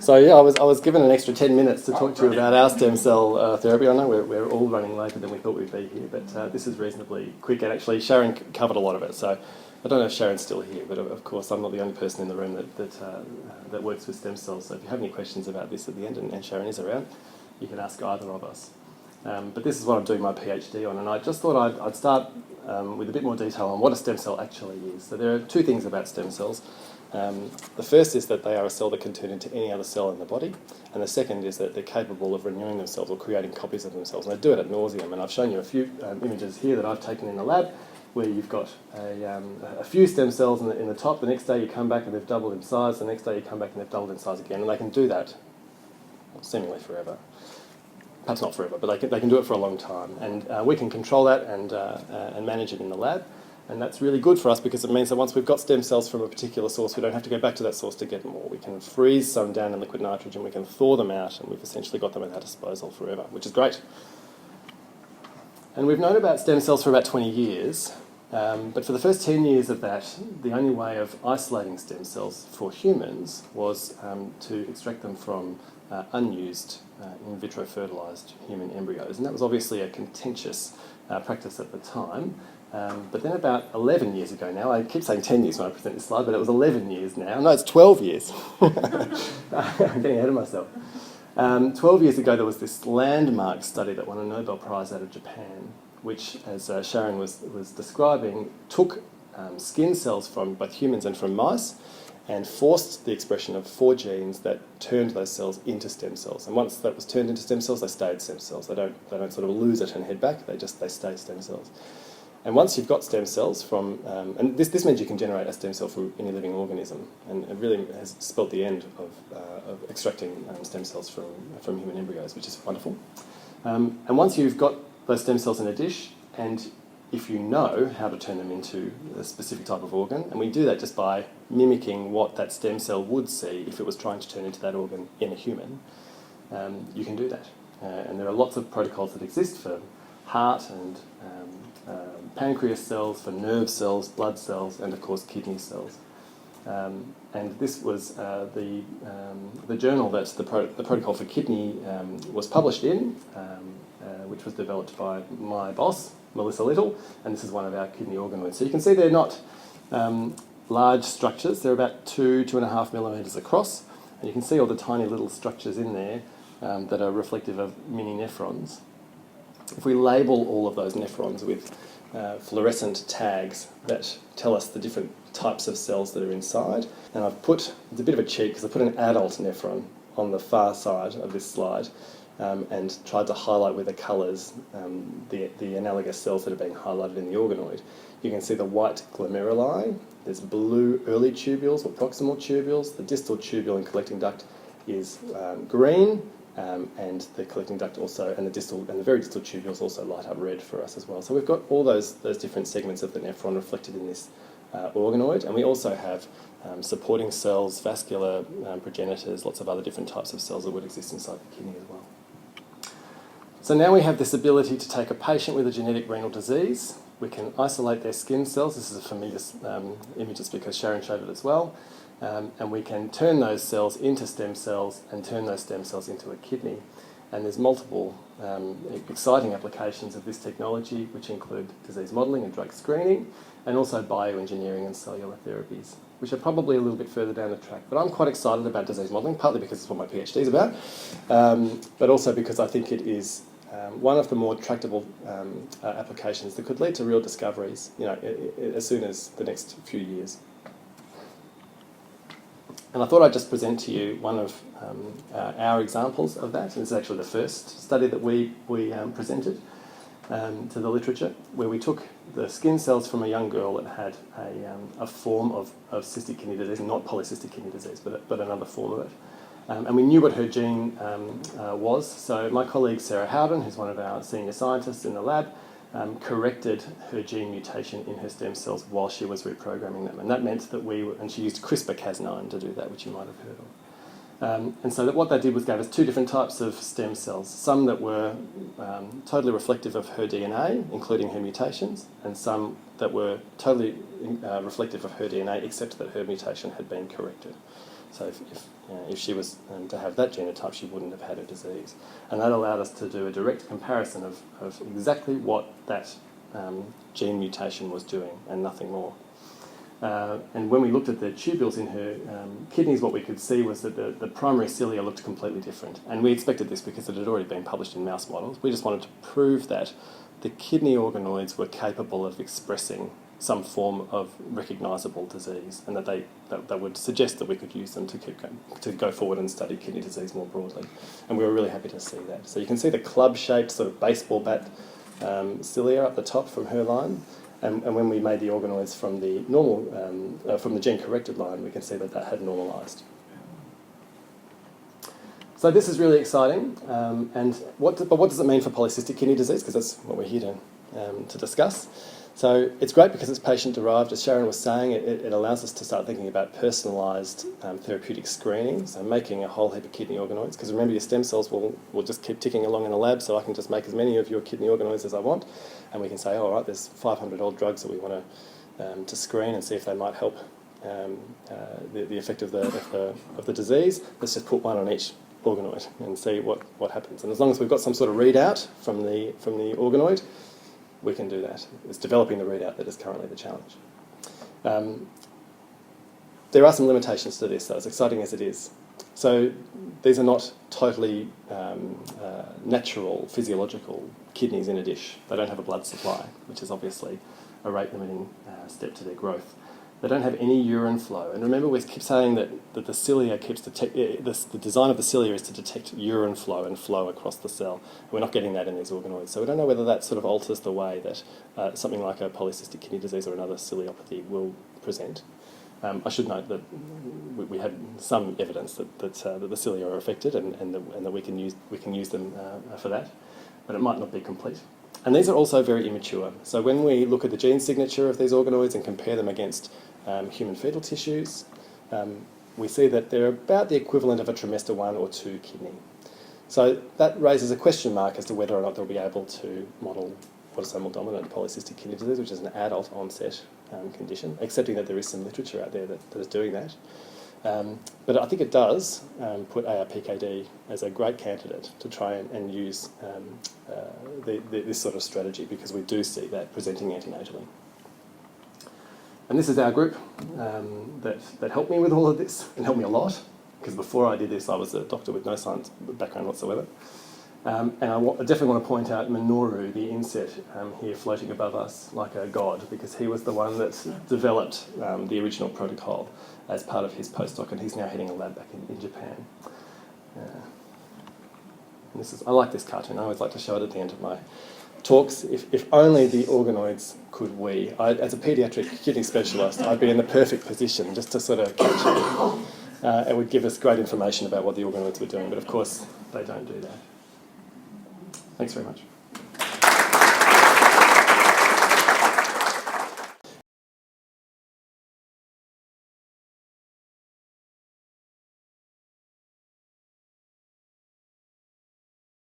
So yeah, I was given an extra 10 minutes to talk to you about our stem cell therapy. I know we're all running later than we thought we'd be here, but this is reasonably quick, and actually Sharon covered a lot of it. So I don't know if Sharon's still here, but of course I'm not the only person in the room that works with stem cells. So if you have any questions about this at the end, and Sharon is around, you can ask either of us. But this is what I'm doing my PhD on, and I just thought I'd start with a bit more detail on what a stem cell actually is. So there are two things about stem cells. The first is that they are a cell that can turn into any other cell in the body, and the second is that they're capable of renewing themselves or creating copies of themselves, and they do it ad nauseum. And I've shown you a few images here that I've taken in the lab, where you've got a few stem cells in the top. The next day you come back and they've doubled in size. The next day you come back and they've doubled in size again, and they can do that seemingly forever. Perhaps not forever, but they can do it for a long time, and we can control that and manage it in the lab. And that's really good for us because it means that once we've got stem cells from a particular source, we don't have to go back to that source to get more. We can freeze some down in liquid nitrogen, we can thaw them out, and we've essentially got them at our disposal forever, which is great. And we've known about stem cells for about 20 years, but for the first 10 years of that, the only way of isolating stem cells for humans was to extract them from unused in vitro fertilised human embryos. And that was obviously a contentious practice at the time. But then about 11 years ago now, I keep saying 10 years when I present this slide, but it was 11 years now. No, it's 12 years. I'm getting ahead of myself. 12 years ago, there was this landmark study that won a Nobel Prize out of Japan, which, as Sharon was describing, took skin cells from both humans and from mice and forced the expression of 4 genes that turned those cells into stem cells. And once that was turned into stem cells, they stayed stem cells. They don't sort of lose it and head back. They stay stem cells. And once you've got stem cells from, and this means you can generate a stem cell from any living organism, and it really has spelled the end of extracting stem cells from human embryos, which is wonderful. And once you've got those stem cells in a dish, and if you know how to turn them into a specific type of organ, and we do that just by mimicking what that stem cell would see if it was trying to turn into that organ in a human, you can do that. And there are lots of protocols that exist for heart and pancreas cells, for nerve cells, blood cells, and of course kidney cells. And this was the journal that the protocol for kidney was published in, which was developed by my boss, Melissa Little, and this is one of our kidney organoids. So you can see they're not large structures, they're about 2.5 millimetres across, and you can see all the tiny little structures in there that are reflective of mini nephrons. If we label all of those nephrons with fluorescent tags that tell us the different types of cells that are inside, and it's a bit of a cheat because I put an adult nephron on the far side of this slide and tried to highlight with the colours the analogous cells that are being highlighted in the organoid. You can see the white glomeruli, there's blue early tubules or proximal tubules, the distal tubule and collecting duct is green, and the collecting duct also, and the very distal tubules also light up red for us as well. So we've got all those different segments of the nephron reflected in this organoid, and we also have supporting cells, vascular progenitors, lots of other different types of cells that would exist inside the kidney as well. So now we have this ability to take a patient with a genetic renal disease. We can isolate their skin cells. This is a familiar image just because Sharon showed it as well. And we can turn those cells into stem cells and turn those stem cells into a kidney. And there's multiple exciting applications of this technology, which include disease modelling and drug screening, and also bioengineering and cellular therapies, which are probably a little bit further down the track. But I'm quite excited about disease modelling, partly because it's what my PhD is about, but also because I think it is one of the more tractable applications that could lead to real discoveries, as soon as the next few years. And I thought I'd just present to you one of our examples of that. And this is actually the first study that we presented to the literature, where we took the skin cells from a young girl that had a form of cystic kidney disease, not polycystic kidney disease, but another form of it. And we knew what her gene was. So my colleague Sarah Howden, who's one of our senior scientists in the lab, corrected her gene mutation in her stem cells while she was reprogramming them. And that meant that and she used CRISPR-Cas9 to do that, which you might have heard of. And so what that did was gave us 2 different types of stem cells, some that were totally reflective of her DNA, including her mutations, and some that were totally reflective of her DNA, except that her mutation had been corrected. So if she was to have that genotype, she wouldn't have had a disease. And that allowed us to do a direct comparison of exactly what that gene mutation was doing and nothing more. And when we looked at the tubules in her kidneys, what we could see was that the primary cilia looked completely different. And we expected this because it had already been published in mouse models. We just wanted to prove that the kidney organoids were capable of expressing some form of recognisable disease, and that that would suggest that we could use them to go forward and study kidney disease more broadly. And we were really happy to see that. So you can see the club-shaped sort of baseball bat cilia up the top from her line, and when we made the organoids from the normal, from the gene-corrected line, we can see that that had normalised. So this is really exciting. But what does it mean for polycystic kidney disease? Because that's what we're here to discuss. So it's great because it's patient-derived. As Sharon was saying, it allows us to start thinking about personalised therapeutic screening, so making a whole heap of kidney organoids. Because remember, your stem cells will just keep ticking along in the lab, so I can just make as many of your kidney organoids as I want, and we can say, oh, all right, there's 500 odd drugs that we want to screen and see if they might help the effect of the disease. Let's just put one on each organoid and see what happens. And as long as we've got some sort of readout from the organoid, we can do that. It's developing the readout that is currently the challenge. There are some limitations to this, though, as exciting as it is. So these are not totally natural, physiological kidneys in a dish. They don't have a blood supply, which is obviously a rate-limiting step to their growth. They don't have any urine flow. And remember, we keep saying that the cilia keeps the design of the cilia is to detect urine flow and flow across the cell. And we're not getting that in these organoids. So we don't know whether that sort of alters the way that something like a polycystic kidney disease or another ciliopathy will present. I should note that we had some evidence that the cilia are affected and that we can use them for that, but it might not be complete. And these are also very immature. So when we look at the gene signature of these organoids and compare them against human fetal tissues, we see that they're about the equivalent of a trimester 1 or 2 kidney. So that raises a question mark as to whether or not they'll be able to model autosomal dominant polycystic kidney disease, which is an adult onset condition, accepting that there is some literature out there that is doing that. But I think it does put ARPKD as a great candidate to try and use this sort of strategy, because we do see that presenting antenatally. And this is our group that helped me with all of this, and helped me a lot, because before I did this I was a doctor with no science background whatsoever. And I definitely want to point out Minoru, the insect here floating above us like a god, because he was the one that developed the original protocol as part of his postdoc, and he's now heading a lab back in Japan. And I like this cartoon. I always like to show it at the end of my talks. If only the organoids could wee. As a paediatric kidney specialist, I'd be in the perfect position just to sort of catch it. It would give us great information about what the organoids were doing, but of course they don't do that. Thanks very much.